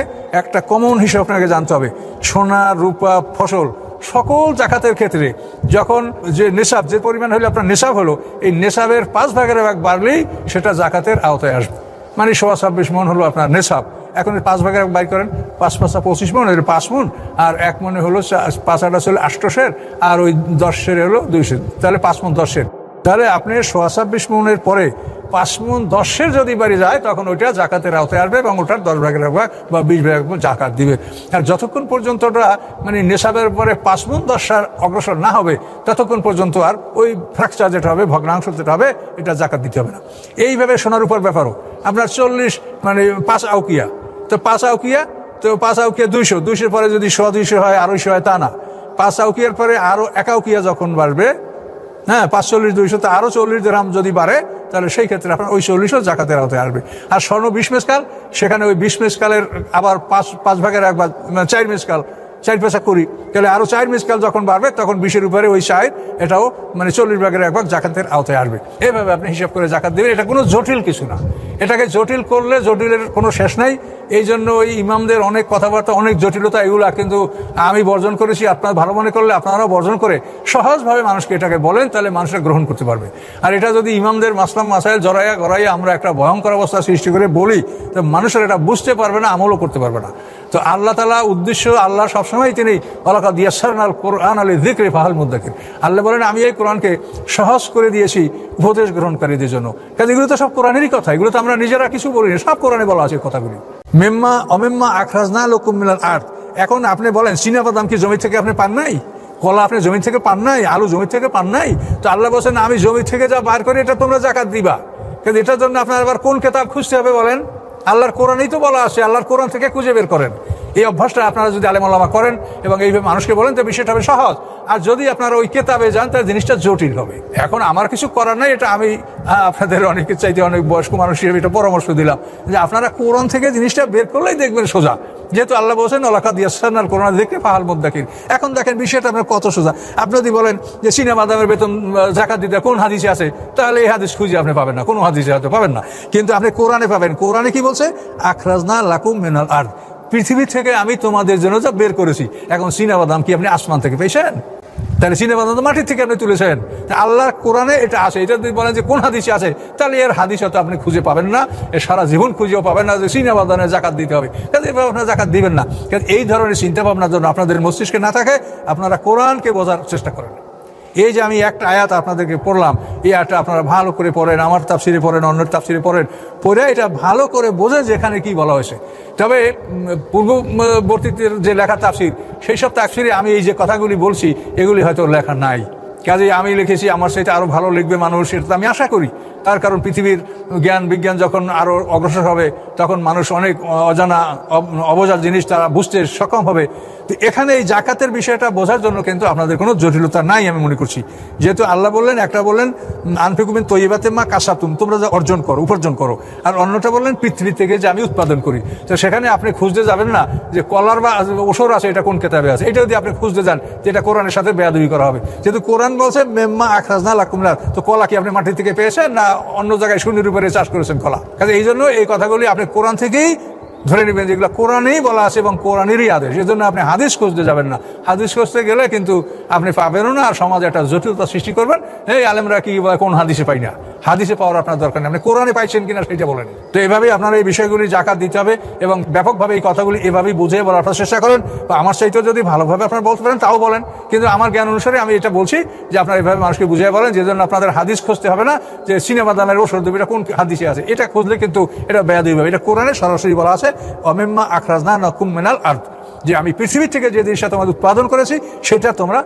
একটা কমন হিসাব আপনাকে জানতে হবে। সোনা, রূপা, ফসল সকল জাকাতের ক্ষেত্রে যখন যে নেশাব, যে পরিমাণ হলে আপনার নেশাব হলো, এই নেশাবের 5 ভাগের 1 বাড়লেই সেটা জাকাতের আওতায় আসবে। মানে 26 মণ হলো আপনার নেশাব। এখন 5 ভাগের 1 বাইর করেন, 5 5 25 মণ, এর 5 মণ, আর 1 মণে হলো 5 8 8 800, আর ওই 10 হলো 200, তাহলে 5 মণ 10। তাহলে আপনি 26 মনের পরে 5 মন 10-এর যদি বাড়ি যায় তখন ওইটা জাকাতের আওতায় আসবে এবং ওটার 10 ভাগের 1 ভাগ বা 20 ভাগের জাকাত দিবে। আর যতক্ষণ পর্যন্ত ওটা মানে নেশাবের পরে 5 মন 10 অগ্রসর না হবে ততক্ষণ পর্যন্ত আর ওই ফ্র্যাকচার যেটা হবে, ভগ্নাংশ যেটা হবে, এটা জাকাত দিতে হবে না। এইভাবে সোনার উপর ব্যাপারও আপনার 40 মানে 5 আউকিয়া, তো 5 আউকিয়া 200 পরে যদি 100-200 হয়, 200 হয়, তা না। 5 আউকিয়ার পরে আরো 1 আউকিয়া যখন বাড়বে, হ্যাঁ 540-200 তো আরো 40 দিরহাম যদি বাড়ে, তাহলে সেই ক্ষেত্রে আপনার ওই 40 জাকাতের আওতায় আসবে। আর স্বর্ণ 20 মেসকাল, সেখানে ওই 20 মেসকালের আবার 5 ভাগের 1 ভাগ, 4 মেসকাল, 4 পয়সা করি, তাহলে আরো 4 মেসকাল যখন বাড়বে তখন 20-এর উপরে ওই 4, এটাও মানে 40 ভাগের 1 ভাগ জাকাতের আওতায় আসবে। এইভাবে আপনি হিসাব করে জাকাত দেবেন। এটা কোনো জটিল কিছু না। এটাকে জটিল করলে জটিলের কোনো শেষ নাই। এই জন্য ওই ইমামদের অনেক কথাবার্তা, অনেক জটিলতা, এগুলা কিন্তু আমি বর্জন করেছি। আপনার ভালো মনে করলে আপনারাও বর্জন করে সহজভাবে মানুষকে এটাকে বলেন, তাহলে মানুষরা গ্রহণ করতে পারবে। আর এটা যদি ইমামদের মাসলাম মাসাইল জড়াইয়া আমরা একটা ভয়ঙ্কর অবস্থা সৃষ্টি করে বলি, তো মানুষের এটা বুঝতে পারবে না, আমলও করতে পারবে না। তো আল্লাহ তাআলা উদ্দেশ্য, আল্লাহ সবসময় তিনি ওয়ালাকাদ ইয়াসসারনাল কুরআন লিযিকরি ফাহাল মুদ্দাকির, আল্লাহ বলেন আমি এই কোরআনকে সহজ করে দিয়েছি উপদেশ গ্রহণকারীদের জন্য। কাজে এগুলো তো সব কোরআনেরই কথা, এগুলো তো আমরা নিজেরা কিছু বলিনি, সব কোরআনে বলা আছে কথাগুলি। মিম্মা আখরাজনা লাকুম মিনাল আরদ। এখন আপনি বলেন চীনাবাদাম কি জমি থেকে আপনি পান নাই? কলা আপনি জমি থেকে পান নাই? আলু জমি থেকে পান নাই? তো আল্লাহ বলছেন আমি জমি থেকে যা বার করি এটা তোমরা জাকাত দিবা। কিন্তু এটার জন্য আপনার আবার কোন কিতাব খুঁজতে হবে বলেন? আল্লাহর কোরআনেই তো বলা আছে, আল্লাহর কোরআন থেকে খুঁজে বের করেন। এই অভ্যাসটা আপনারা যদি আলেম ওলামা করেন এবং এইভাবে মানুষকে বলেন, তো বিষয়টা হবে সহজ। আর যদি আপনারা ওই কিতাবে যান, তাহলে জিনিসটা জটিল হবে। এখন আমার কিছু করার নাই, এটা আমি আপনাদের অনেকের চাইতে অনেক বয়স্ক মানুষ হিসেবে এটা পরামর্শ দিলাম যে আপনারা কোরআন থেকে জিনিসটা বের করলেই দেখবেন সোজা। যেহেতু আল্লাহ বলছেন ওয়ালাকাদ ইয়াসসারনাল কুরআন লিযিকরি ফাহাল মুদ্দাকির। এখন দেখেন বিষয়টা আপনার কত সোজা। আপনি যদি বলেন যে চীনাবাদামের বেতন জাকাত দিতে কোন হাদিসে আছে, তাহলে এই হাদিস খুঁজে আপনি পাবেন না, কোনো হাদিসে হয়তো পাবেন না, কিন্তু আপনি কোরআনে পাবেন। কোরআনে কি বলছে? আখরাজনা লাকুম মিনাল আরদ, পৃথিবী থেকে আমি তোমাদের জন্য যা বের করেছি। এখন চীনাবাদাম কি আপনি আসমান থেকে পেয়েছেন? তাহলে চীনাবাদাম তো মাটির থেকে আপনি তুলেছেন। আল্লাহর কোরআনে এটা আছে। এটা যদি বলেন যে কোন হাদিসে আছে, তাহলে এর হাদিস হয়তো আপনি খুঁজে পাবেন না, এর সারা জীবন খুঁজেও পাবেন না যে চীনাবাদামের জাকাত দিতে হবে, কাজে এভাবে আপনারা জাকাত দিবেন না। কারণ এই ধরনের চিন্তা ভাবনার জন্য আপনাদের মস্তিষ্কে না থাকে, আপনারা কোরআনকে বোঝার চেষ্টা করেন। এই যে আমি একটা আয়াত আপনাদেরকে পড়লাম, এই আয়াতটা আপনারা ভালো করে পড়েন, আমার তাফসিরে পড়েন, অন্যের তাফসিরে পড়েন, পড়ে এটা ভালো করে বোঝেন যে এখানে কি বলা হয়েছে। তবে পূর্ববর্তীদের যে লেখা তাফসির, সেই সব তাফসিরে আমি এই যে কথাগুলি বলছি, এগুলি হয়তো লেখা নাই। কাজেই আমি লিখেছি, আমার সেটা আরো ভালো লিখবে মানুষ, এটা আমি আশা করি। তার কারণ পৃথিবীর জ্ঞান বিজ্ঞান যখন আরো অগ্রসর হবে, তখন মানুষ অনেক অজানা অবজার জিনিস তারা বুঝতে সক্ষম হবে। তো এখানে এই জাকাতের বিষয়টা বোঝার জন্য কিন্তু আপনাদের কোনো জটিলতা নাই আমি মনে করছি। যেহেতু আল্লাহ বললেন, একটা বললেন আনফিকু মিন তয়্যিবাতি মা কাসাবতুম, তোমরা যা অর্জন করো, উপার্জন করো, আর অন্যটা বললেন পৃথিবী থেকে যে আমি উৎপাদন করি। তো সেখানে আপনি খুঁজতে যাবেন না যে কলার বা ওসর আছে এটা কোন কিতাবে আছে, এটা যদি আপনি খুঁজতে যান যে এটা কোরআনের সাথে বেয়াদবি করা হবে। যেহেতু কোরআন বলছে মিম্মা আখরাজনা লাকুম মিনাল আরদ, তো কলা কি আপনি মাটি থেকে পেয়েছেন না অন্য জায়গায় শূন্যের উপরে চাষ করেছেন কলা? কাজে এই জন্য এই কথাগুলি আপনি কোরআন থেকেই ধরে নেবেন, যেগুলো কোরআনেই বলা আছে এবং কোরআনেরই আদেশ। এই জন্য আপনি হাদিস খুঁজতে যাবেন না। হাদিস খুঁজতে গেলে কিন্তু আপনি পাবেনও না, আর সমাজে একটা জটিলতা সৃষ্টি করবেন। এই আলেমরা কি কোন হাদিসে পাই না, হাদিসে পাওয়ার আপনার দরকার নেই, আপনি কোরআনে পাইছেন কিনা সেটা বলেন। তো এভাবেই আপনারা এই বিষয়গুলি জাকাত দিতে হবে এবং ব্যাপকভাবে এই কথাগুলি এভাবেই বুঝিয়ে বলার চেষ্টা করেন। বা আমার চাইতেও যদি ভালোভাবে আপনারা বলতে পারেন তাও বলেন, কিন্তু আমার জ্ঞান অনুসারে আমি এটা বলছি যে আপনারা এভাবে মানুষকে বুঝিয়ে বলেন, যে জন্য আপনাদের হাদিস খুঁজতে হবে না যে চীনাবাদামের ওষুধ এটা কোন হাদিসে আছে। এটা খুঁজলে কিন্তু এটা বেয়াদবি হবে। এটা কোরআনে সরাসরি বলা আছে ওয়ামিম্মা আখরাজনা লাকুম মিনাল আরদ, যে আমি পৃথিবী থেকে যে জিনিসটা তোমাদের উৎপাদন করেছি সেটা তোমরা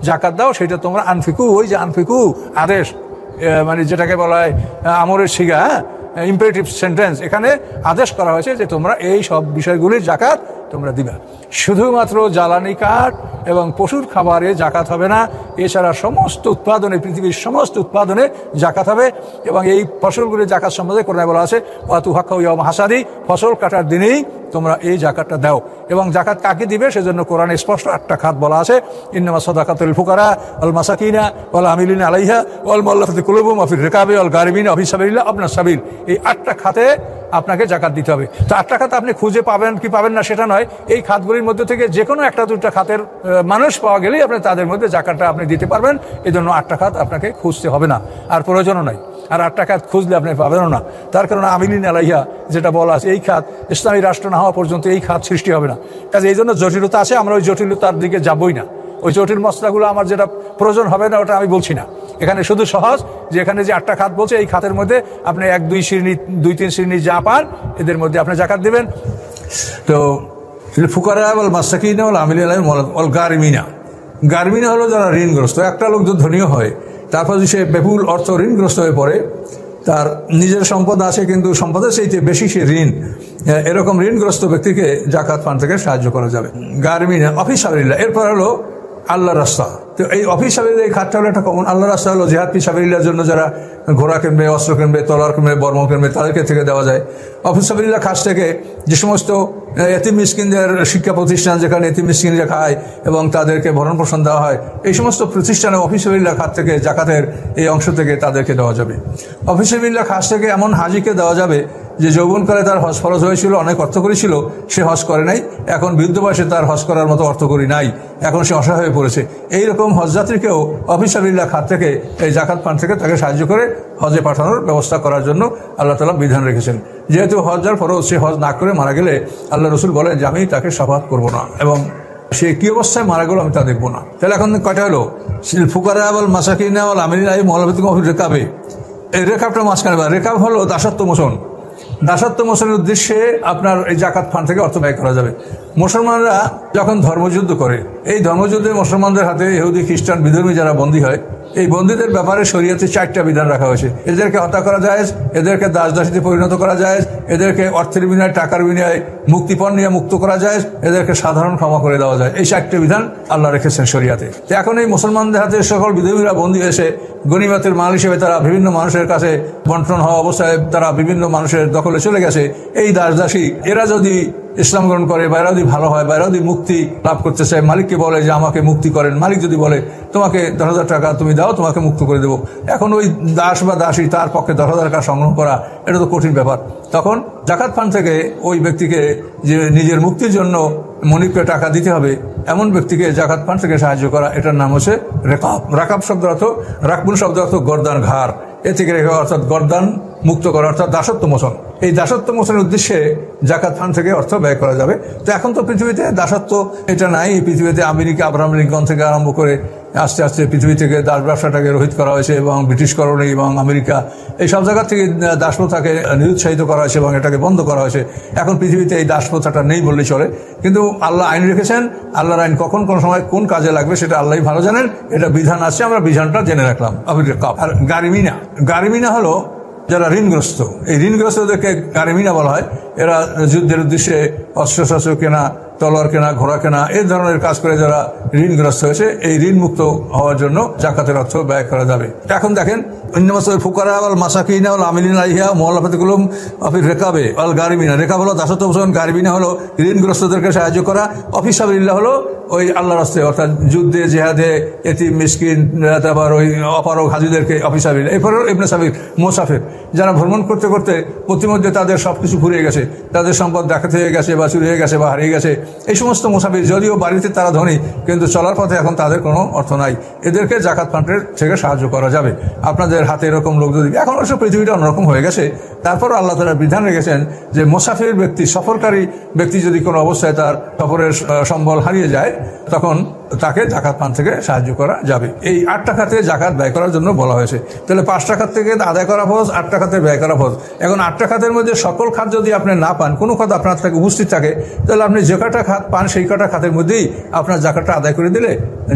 জাকাত দাও, সেটা তোমরা আনফিকু, ওই যে আনফিকু আদেশ, মানে যেটাকে বলা হয় আমরের শিগা, ইম্পারেটিভ সেন্টেন্স, এখানে আদেশ করা হয়েছে যে তোমরা এই সব বিষয়গুলির জাকাত তোমরা দিবা। শুধুমাত্র জ্বালানি কাঠ এবং পশুর খাবারে জাকাত হবে না, এছাড়া সমস্ত উৎপাদনে, পৃথিবীর সমস্ত উৎপাদনে জাকাত হবে। এবং এই ফসলগুলির জাকাত সম্বন্ধে কোরআনে বলা আছে ওয়াতু হাক্কাহু ইয়াওমা হাসাদি, ফসল কাটার দিনেই তোমরা এই জাকাতটা দাও। এবং জাকাত কাকে দিবে সেজন্য কোরআনে স্পষ্ট একটা খাত বলা আছে, ইন্নামা সাদাকাতুল ফুকারা ওয়াল মাসাকিনা ওয়াল আমিলিনা আলাইহা ওয়াল মুআল্লাফাতি কুলুবুহুম ওয়া ফির রিকাবি ওয়াল গারিমিনা ওয়া ফি সাবিলিল্লাহ ওয়া সাবিল। এই 8টা খাতে আপনাকে জাকাত দিতে হবে। তো 8টা খাত আপনি খুঁজে পাবেন কি পাবেন না সেটা নয়, এই খাতগুলির মধ্যে থেকে যে কোনো একটা দুটা খাতের মানুষ পাওয়া গেলেই আপনি তাদের মধ্যে জাকাতটা আপনি দিতে পারবেন। এই জন্য 8টা খাত আপনাকে খুঁজতে হবে না, আর প্রয়োজনও নাই। আর 8টা খাত খুঁজলে আপনি পাবেনও না, তার কারণে আমিলিন আলাইহা যেটা বলা আছে, এই খাত ইসলামী রাষ্ট্র না হওয়া পর্যন্ত এই খাত সৃষ্টি হবে না। কাজে এই জন্য জটিলতা আছে, আমরা ওই জটিলতার দিকে যাবই না। ওই জটিল মশলাগুলো আমার যেটা প্রয়োজন হবে না ওটা আমি বলছি না। এখানে শুধু সহজ যে এখানে যে 8টা খাত বলছে, এই খাতের মধ্যে আপনি 1-2 শ্রেণী 2-3 শ্রেণী যা পান এদের মধ্যে আপনি জাকাত দেবেন। তো ফুকারা ওয়াল মাসাকিন ওয়াল আমিলিন আলাইহিম ওয়াল গারিমিনা। গারিমিনা হলো যারা ঋণগ্রস্ত। একটা লোক যদি ধনী হয়, তারপর যদি সে বিপুল অর্থ ঋণগ্রস্ত হয়ে পড়ে, তার নিজের সম্পদ আছে কিন্তু সম্পদের চাইতে বেশি সে ঋণ, এরকম ঋণগ্রস্ত ব্যক্তিকে জাকাত ফান্ড থেকে সাহায্য করা যাবে। গারমিনা অফিস সাবিলিল্লাহ। এরপর হলো আল্লাহর রাস্তা। তো এই অফিস সাবিলিল্লাহ এই খাতটা হলো একটা কমন। আল্লাহর রাস্তা হলো জিহাদ ফি সাবিলিল্লাহর জন্য যারা ঘোড়া কিনবে, অস্ত্র কিনবে, তলোয়ার কিনবে, বর্ম কিনবে, তাদেরকে থেকে দেওয়া যায়। অফিস সাবিলিল্লাহ খাস থেকে যে সমস্ত এতিম মিসকিনদের শিক্ষা প্রতিষ্ঠান, যেখানে এতিম মিসকিনরা খায় এবং তাদেরকে ভরণ পোষণ দেওয়া হয়, এই সমস্ত প্রতিষ্ঠানে অফিস সাবিলিল্লাহ খাত থেকে জাকাতের এই অংশ থেকে তাদেরকে দেওয়া যাবে। অফিস সাবিলিল্লাহ খাস থেকে এমন হাজিকে দেওয়া যাবে যে যৌবনকালে তার হজ ফরজ হয়েছিল, অনেক অর্থ করেছিল, সে হজ করে নাই, এখন বৃদ্ধ বয়সে তার হজ করার মতো অর্থ করি নাই, এখন সে অসহায় হয়ে পড়েছে। এইরকম হজযাত্রীকেও অফিস সাবিলিল্লাহ খাত থেকে এই জাকাত ফান্ড থেকে তাকে সাহায্য করে হজে পাঠানোর ব্যবস্থা করার জন্য আল্লাহ তাআলা বিধান রেখেছেন। যেহেতু হজ যার ফরজ, সে হজ না করে মারা গেলে আল্লাহ রসুল বলেন যে আমি তাকে শাফাত করবো না, এবং সে কি অবস্থায় মারা গেল আমি তা দেখবো না। তাহলে এখন কয়টা হলো? ফুকারা ওয়াল মাসাকিন ওয়াল আমিলিন আলাইহিম ওয়াল রেকাবে। এই রেকাবটা মাঝখানে, রেকাব হলো দাসত্ব মোচন। দাসত্ব মোচনের উদ্দেশ্যে আপনার এই জাকাত ফান্ড থেকে অর্থ ব্যয় করা যাবে। মুসলমানরা যখন ধর্মযুদ্ধ করে, এই ধর্মযুদ্ধে মুসলমানদের হাতে ইহুদি খ্রিস্টান বিধর্মী যারা বন্দী হয়, এই বন্দীদের ব্যাপারে শরীয়তে 4টা বিধান রাখা হয়েছে। এদেরকে হত্যা করা যায়, এদেরকে দাস দাসীতে পরিণত করা যায়, এদেরকে অর্থের বিনিময়ে টাকার বিনিময়ে মুক্তিপণ নিয়ে মুক্ত করা যায়, এদেরকে সাধারণ ক্ষমা করে দেওয়া যায়। এই 4টে বিধান আল্লাহ রেখেছেন শরীয়তে। তো এখন এই মুসলমানদের হাতে সকল বিধর্মীরা বন্দী এসে গনিমতের মাল হিসেবে তারা বিভিন্ন মানুষের কাছে বন্টন হওয়া অবস্থায় তারা বিভিন্ন মানুষের দখলে চলে গেছে। এই দাস দাসী এরা যদি ইসলাম গ্রহণ করে, বা এরা যদি ভালো হয়, বা এরা যদি মুক্তি লাভ করতে চায়, মালিককে বলে যে আমাকে মুক্তি করেন, মালিক যদি বলে তোমাকে 10,000 টাকা তুমি দাও, তোমাকে মুক্ত করে দেবো, এখন ওই দাস বা দাসী তার পক্ষে 10,000 টাকা সংগ্রহ করা এটা তো কঠিন ব্যাপার। তখন জাকাত ফান্ড থেকে ওই ব্যক্তিকে যে নিজের মুক্তির জন্য মনিবকে টাকা দিতে হবে, এমন ব্যক্তিকে জাকাত ফান্ড থেকে সাহায্য করা, এটার নাম হচ্ছে রেকাব। রাকাব শব্দ অর্থ, রাকবুন শব্দ অর্থ গর্দান, ঘাড়। এ থেকে রেখা অর্থাৎ গর্দান মুক্ত করা, অর্থাৎ দাসত্ব মোচন। এই দাসত্ব মোচনের উদ্দেশ্যে জাকাত ফান্ড থেকে অর্থ ব্যয় করা যাবে। তো এখন তো পৃথিবীতে দাসত্ব এটা নাই। পৃথিবীতে আমেরিকা, আব্রাহাম লিঙ্কন থেকে আরম্ভ করে আস্তে আস্তে পৃথিবী থেকে দাস ব্যবসাটাকে রহিত করা হয়েছে, এবং ব্রিটিশ কলোনি এবং আমেরিকা এই সব জায়গা থেকে দাসপ্রথাকে নিরুৎসাহিত করা হয়েছে এবং এটাকে বন্ধ করা হয়েছে। এখন পৃথিবীতে এই দাসপ্রথাটা নেই বললেই চলে। কিন্তু আল্লাহ আইন রেখেছেন, আল্লাহর আইন কখন কোন সময় কোন কাজে লাগবে সেটা আল্লাহই ভালো জানেন। এটা বিধান আছে, আমরা বিধানটা জেনে রাখলাম। আর গারিমিনা, গারিমিনা হলো যারা ঋণগ্রস্ত। এই ঋণগ্রস্তদেরকে গারিমিনা বলা হয়। এরা যুদ্ধের উদ্দেশ্যে অস্ত্রশস্ত্র কেনা, তলোয়ার কেনা, ঘোড়া কেনা, এই ধরনের কাজ করে যারা ঋণগ্রস্ত হয়েছে, এই ঋণ মুক্ত হওয়ার জন্য জাকাতের অর্থ ব্যয় করা যাবে। এখন দেখেন, ফুকারা ওয়াল মাসাকিন ওয়াল আমিলিন আলাইহিম মুআল্লাফাতুকুলুবুহুম ফি রিকাবে ওয়াল গারিমিনা। রিকাব হলো দাসত্ব মোচন, গারিমিনা হলো ঋণগ্রস্তদেরকে সাহায্য করা, অফি সাবিলিল্লাহ হলো ওই আল্লাহর রাস্তায়, অর্থাৎ যুদ্ধে, জিহাদে, এতিম মিসকিন, তারপর ওই অপারগ হাজিদেরকে অফি সাবিল। এরপরে ইবনে সাবিল, মুসাফির, যারা ভ্রমণ করতে করতে প্রতিমধ্যে তাদের সবকিছু ফুরিয়ে গেছে, তাদের সম্পদ ডাকাতি হয়ে গেছে বা চুরি হয়ে গেছে বা হারিয়ে গেছে, এই সমস্ত মুসাফির, যদিও বাড়িতে তারা ধনী কিন্তু চলার পথে এখন তাদের কোনো অর্থ নাই, এদেরকে জাকাত ফান্ডের থেকে সাহায্য করা যাবে। আপনাদের হাতে এরকম লোক যদি, এখন অবশ্য পৃথিবীটা অন্যরকম হয়ে গেছে, তারপরও আল্লাহ তাআলা বিধান রেখেছেন যে মুসাফির ব্যক্তি, সফরকারী ব্যক্তি যদি কোনো অবস্থায় তার সফরের সম্বল হারিয়ে যায়, তখন তাকে জাকাত ফান্ড থেকে সাহায্য করা যাবে। এই 8 টাকাতে জাকাত ব্যয় করার জন্য বলা হয়েছে। তাহলে 5 টাকা থেকে আদায় করা ফরজ, 8 টাকাতে ব্যয় করা ফরজ। এখন 8 টাকাতের মধ্যে সকল খাত যদি আপনি না পান, কোনো খাত আপনার থেকে উপস্থিত থাকে, তাহলে আপনি যে কটা খাত পান সেই কটা খাতের মধ্যেই আপনার জাকাতটা আদায় করে দিলে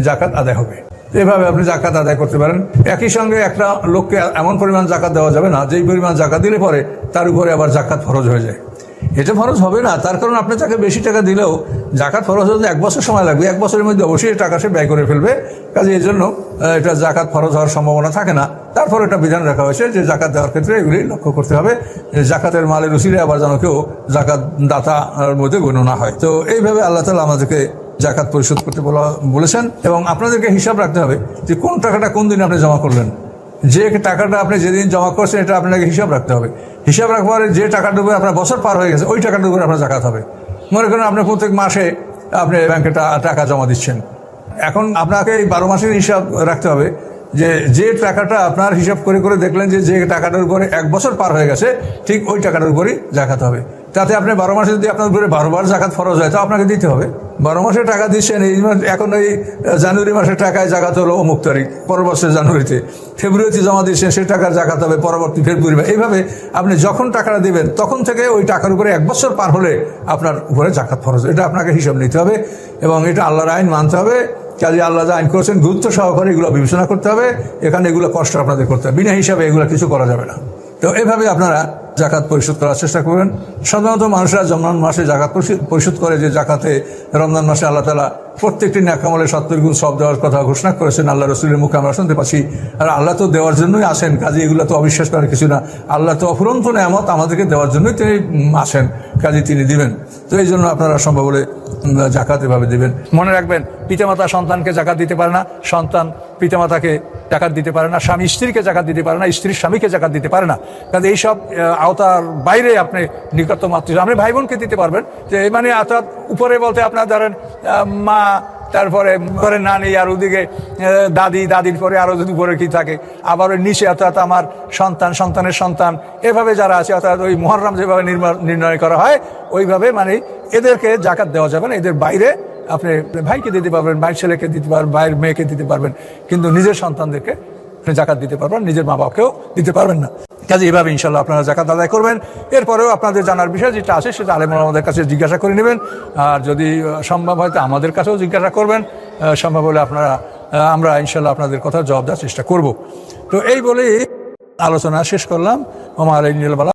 জাকাত আদায় হবে। এভাবে আপনি জাকাত আদায় করতে পারেন। একই সঙ্গে একটা লোককে এমন পরিমাণ জাকাত দেওয়া যাবে না যেই পরিমাণ জাকাত দিলে পরে তার উপরে আবার জাকাত ফরজ হয়ে যায়। এটা ফরজ হবে না, তার কারণ আপনি তাকে বেশি টাকা দিলেও জাকাত ফরজ হতে 1 বছর সময় লাগবে। 1 বছরের মধ্যে অবশ্যই টাকা সে ব্যয় করে ফেলবে, কাজে এই জন্য এটা জাকাত ফরজ হওয়ার সম্ভাবনা থাকে না। তারপর এটা বিধান রাখা হয়েছে যে জাকাত দেওয়ার ক্ষেত্রে এগুলি লক্ষ্য করতে হবে, জাকাতের মালের উসিলে আবার যেন কেউ জাকাত দাতার মধ্যে গণনা হয়। তো এইভাবে আল্লাহ তাআলা আমাদেরকে জাকাত পরিশোধ করতে বলেছেন, এবং আপনাদেরকে হিসাব রাখতে হবে যে কোন টাকাটা কোন দিন আপনি জমা করলেন। যে টাকাটা আপনি যেদিন জমা করছেন এটা আপনাকে হিসাব রাখতে হবে। হিসাব রাখবার যে টাকাটার উপরে আপনার বছর পার হয়ে গেছে ওই টাকাটার উপরে আপনার জাকাত হবে। মনে করেন আপনি প্রত্যেক মাসে আপনি ব্যাংকে টাকা জমা দিচ্ছেন, এখন আপনাকে এই 12 মাসের হিসাব রাখতে হবে যে টাকাটা আপনার হিসাব করে করে দেখলেন যে টাকাটার উপরে 1 বছর পার হয়ে গেছে, ঠিক ওই টাকাটার উপরই জাকাত হবে। তাতে আপনি 12 মাসে যদি আপনার উপরে 12 বার জাকাত ফরজ হয়, তো আপনাকে দিতে হবে। 12 মাসে টাকা দিচ্ছেন, এখন এই জানুয়ারি মাসের টাকায় জাকাত হলো অমুক তারিখ, পরের বছর জানুয়ারিতে, ফেব্রুয়ারিতে জমা দিচ্ছেন, সেই টাকার জাকাত হবে পরবর্তী ফেব্রুয়ারি। এইভাবে আপনি যখন টাকাটা দিবেন তখন থেকে ওই টাকার উপরে 1 বছর পার হলে আপনার উপরে জাকাত ফরজ। এটা আপনাকে হিসাব নিতে হবে এবং এটা আল্লাহর আইন মানতে হবে। কাজে আল্লাহ যা আইন করেছেন গুরুত্ব সহকারে এগুলো বিবেচনা করতে হবে। এখানে এগুলো কষ্ট আপনাদের করতে হবে, বিনা হিসাবে এগুলো কিছু করা যাবে না। তো এভাবে আপনারা জাকাত পরিশোধ করার চেষ্টা করবেন। সাধারণত মানুষরা রমজান মাসে জাকাত পরিশোধ করে, যে জাকাতে রমজান মাসে আল্লাহ তাআলা প্রত্যেকটি নেক আমলে 70 গুণ সওয়াব দেওয়ার কথা ঘোষণা করেছেন, আল্লাহ রসুলের মুখে আমরা শুনতে পাচ্ছি। আর আল্লাহ তো দেওয়ার জন্যই আসেন, কাজে এগুলো তো অবিশ্বাস করার কিছু না। আল্লাহ তো অফুরন্ত নেয়ামত আমাদেরকে দেওয়ার জন্যই তিনি আসেন, কাজে তিনি দিবেন। তো এই জন্য আপনারা সম্ভব হলে জাকাত এভাবে দিবেন। মনে রাখবেন, পিতামাতা সন্তানকে জাকাত দিতে পারে না, সন্তান পিতামাতাকে জাকাত দিতে পারে না, স্বামী স্ত্রীকে জাকাত দিতে পারে না, স্ত্রীর স্বামীকে জাকাত দিতে পারে না। কাজে এইসব আওতার বাইরে আপনি নিকটতম আত্মীয়, আপনি ভাই বোনকে দিতে পারবেন। যে মানে অর্থাৎ উপরে বলতে আপনার ধরেন মা, তারপরে নানি, আর ওদিকে দাদি, দাদির পরে আরো যদি উপরে কি থাকে, আবার ওই নিচে অর্থাৎ আমার সন্তান, সন্তানের সন্তান, এভাবে যারা আছে, অর্থাৎ ওই মুহররম যেভাবে নির্ণয় করা হয় ওইভাবে মানে এদেরকে জাকাত দেওয়া যাবে না। এদের বাইরে আপনি ভাইকে দিতে পারবেন, ভাইয়ের ছেলেকে দিতে পারবেন, ভাইয়ের মেয়েকে দিতে পারবেন, কিন্তু নিজের সন্তানদেরকে আপনি জাকাত দিতে পারবেন, নিজের মা বাবাকেও দিতে পারবেন না। কাজে এইভাবে ইনশাল্লাহ আপনারা জাকাত আদায় করবেন। এরপরেও আপনাদের জানার বিষয় যেটা আছে সেটা আলেম ওলামাদের কাছে জিজ্ঞাসা করে নেবেন, আর যদি সম্ভব হয় তো আমাদের কাছেও জিজ্ঞাসা করবেন। সম্ভব হলে আমরা ইনশাল্লাহ আপনাদের কথা জবাব দেওয়ার চেষ্টা করব। তো এই বলেই আলোচনা শেষ করলাম। ওমা আলাইহিল বালাগ।